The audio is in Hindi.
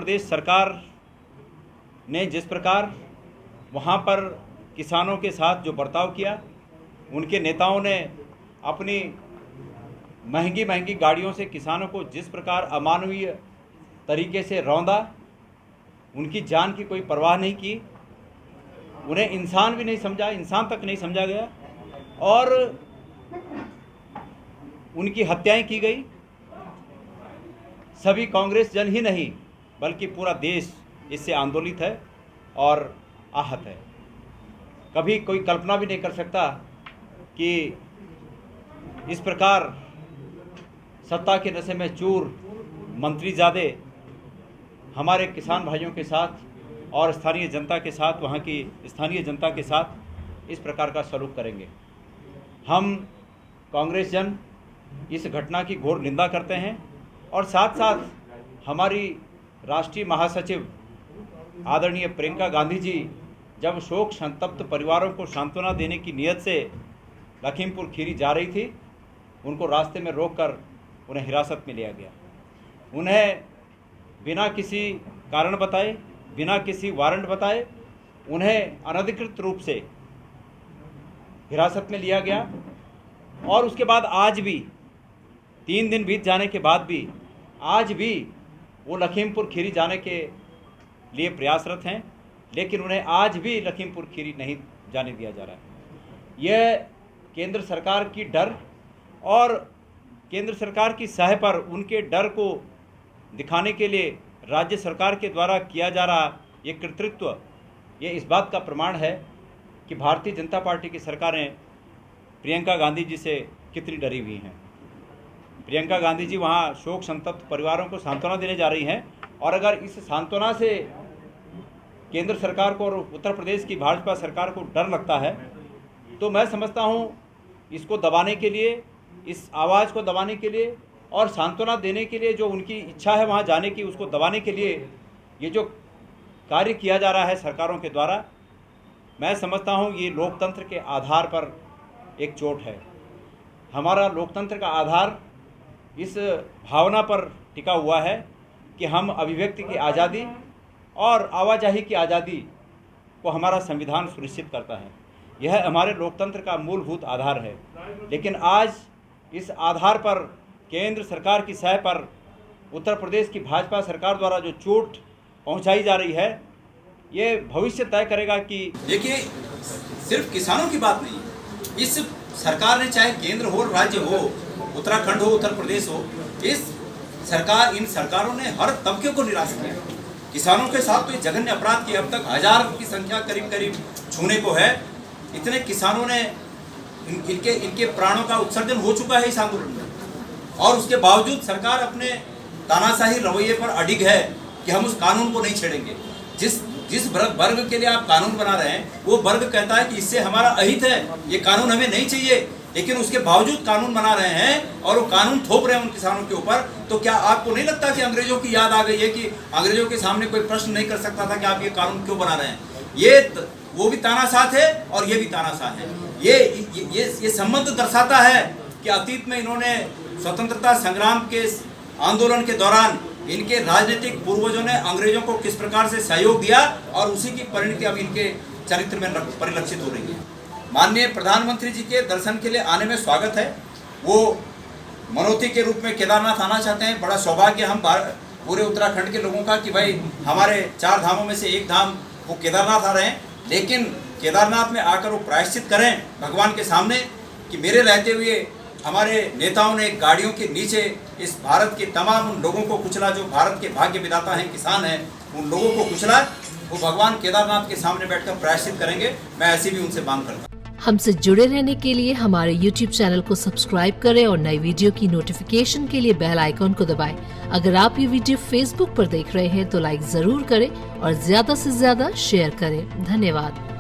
प्रदेश सरकार ने जिस प्रकार वहाँ पर किसानों के साथ जो बर्ताव किया, उनके नेताओं ने अपनी महंगी महंगी गाड़ियों से किसानों को जिस प्रकार अमानवीय तरीके से रौंदा, उनकी जान की कोई परवाह नहीं की, उन्हें इंसान भी नहीं समझा, इंसान तक नहीं समझा गया और उनकी हत्याएं की गई। सभी कांग्रेस जन ही नहीं बल्कि पूरा देश इससे आंदोलित है और आहत है। कभी कोई कल्पना भी नहीं कर सकता कि इस प्रकार सत्ता के नशे में चूर मंत्रीजादे हमारे किसान भाइयों के साथ और स्थानीय जनता के साथ, वहाँ की स्थानीय जनता के साथ इस प्रकार का सलूक करेंगे। हम कांग्रेस जन इस घटना की घोर निंदा करते हैं और साथ साथ हमारी राष्ट्रीय महासचिव आदरणीय प्रियंका गांधी जी जब शोक संतप्त परिवारों को सांत्वना देने की नीयत से लखीमपुर खीरी जा रही थी, उनको रास्ते में रोककर उन्हें हिरासत में लिया गया। उन्हें बिना किसी कारण बताए, बिना किसी वारंट बताए उन्हें अनधिकृत रूप से हिरासत में लिया गया और उसके बाद आज भी 3 दिन बीत जाने के बाद भी आज भी वो लखीमपुर खीरी जाने के लिए प्रयासरत हैं, लेकिन उन्हें आज भी लखीमपुर खीरी नहीं जाने दिया जा रहा है। यह केंद्र सरकार की डर और केंद्र सरकार की सहाय पर उनके डर को दिखाने के लिए राज्य सरकार के द्वारा किया जा रहा ये कृतित्व, ये इस बात का प्रमाण है कि भारतीय जनता पार्टी की सरकारें प्रियंका गांधी जी से कितनी डरी हुई हैं। प्रियंका गांधी जी वहाँ शोक संतप्त परिवारों को सांत्वना देने जा रही हैं और अगर इस सांत्वना से केंद्र सरकार को और उत्तर प्रदेश की भाजपा सरकार को डर लगता है तो मैं समझता हूँ इसको दबाने के लिए, इस आवाज़ को दबाने के लिए और सांत्वना देने के लिए जो उनकी इच्छा है वहाँ जाने की, उसको दबाने के लिए ये जो कार्य किया जा रहा है सरकारों के द्वारा, मैं समझता हूँ ये लोकतंत्र के आधार पर एक चोट है। हमारा लोकतंत्र का आधार इस भावना पर टिका हुआ है कि हम अभिव्यक्ति की आज़ादी और आवाजाही की आज़ादी को हमारा संविधान सुनिश्चित करता है। यह हमारे लोकतंत्र का मूलभूत आधार है। लेकिन आज इस आधार पर केंद्र सरकार की सहाय पर उत्तर प्रदेश की भाजपा सरकार द्वारा जो चोट पहुंचाई जा रही है, ये भविष्य तय करेगा कि देखिए, सिर्फ किसानों की बात नहीं है। इस सरकार ने, चाहे केंद्र हो, राज्य हो, उत्तराखंड हो, उत्तर प्रदेश हो, इन सरकारों ने हर तबके को निराश किया। किसानों के साथ तो ये जघन्य अपराध किए। अब तक 1000 की संख्या करीब छूने को है। इतने किसानों ने इनके प्राणों का उत्सर्जन हो चुका है इस आंदोलन में और उसके बावजूद सरकार अपने तानाशाही रवैये पर अडिग है कि हम उस कानून को नहीं छेड़ेंगे। जिस वर्ग के लिए आप कानून बना रहे हैं वो वर्ग कहता है कि इससे हमारा अहित है, ये कानून हमें नहीं चाहिए, लेकिन उसके बावजूद कानून बना रहे हैं और वो कानून थोप रहे हैं उन किसानों के ऊपर। तो क्या आपको नहीं लगता कि अंग्रेजों की याद आ गई है कि अंग्रेजों के सामने कोई प्रश्न नहीं कर सकता था कि आप ये कानून क्यों बना रहे हैं? वो भी तानाशाह थे और ये भी तानाशाह है। ये संबंध दर्शाता है कि अतीत में इन्होंने स्वतंत्रता संग्राम के आंदोलन के दौरान इनके राजनीतिक पूर्वजों ने अंग्रेजों को किस प्रकार से सहयोग दिया और उसी की परिणति अब इनके चरित्र में परिलक्षित हो रही है। माननीय प्रधानमंत्री जी के दर्शन के लिए आने में स्वागत है। वो मनोती के रूप में केदारनाथ आना चाहते हैं। बड़ा सौभाग्य हम पूरे उत्तराखंड के लोगों का कि भाई हमारे 4 धामों में से एक धाम वो केदारनाथ आ रहे हैं, लेकिन केदारनाथ में आकर वो प्रायश्चित करें भगवान के सामने कि मेरे रहते हुए हमारे नेताओं ने गाड़ियों के नीचे इस भारत के तमाम उन लोगों को कुचला जो भारत के भाग्य विधाता हैं, किसान हैं, उन लोगों को कुचला। वो भगवान केदारनाथ के सामने बैठकर प्रायश्चित करेंगे। मैं ऐसी भी उनसे मांग करता हूँ। हमसे जुड़े रहने के लिए हमारे YouTube चैनल को सब्सक्राइब करें और नई वीडियो की नोटिफिकेशन के लिए बेल आइकॉन को दबाएं। अगर आप ये वीडियो Facebook पर देख रहे हैं तो लाइक जरूर करें और ज्यादा से ज्यादा शेयर करें। धन्यवाद।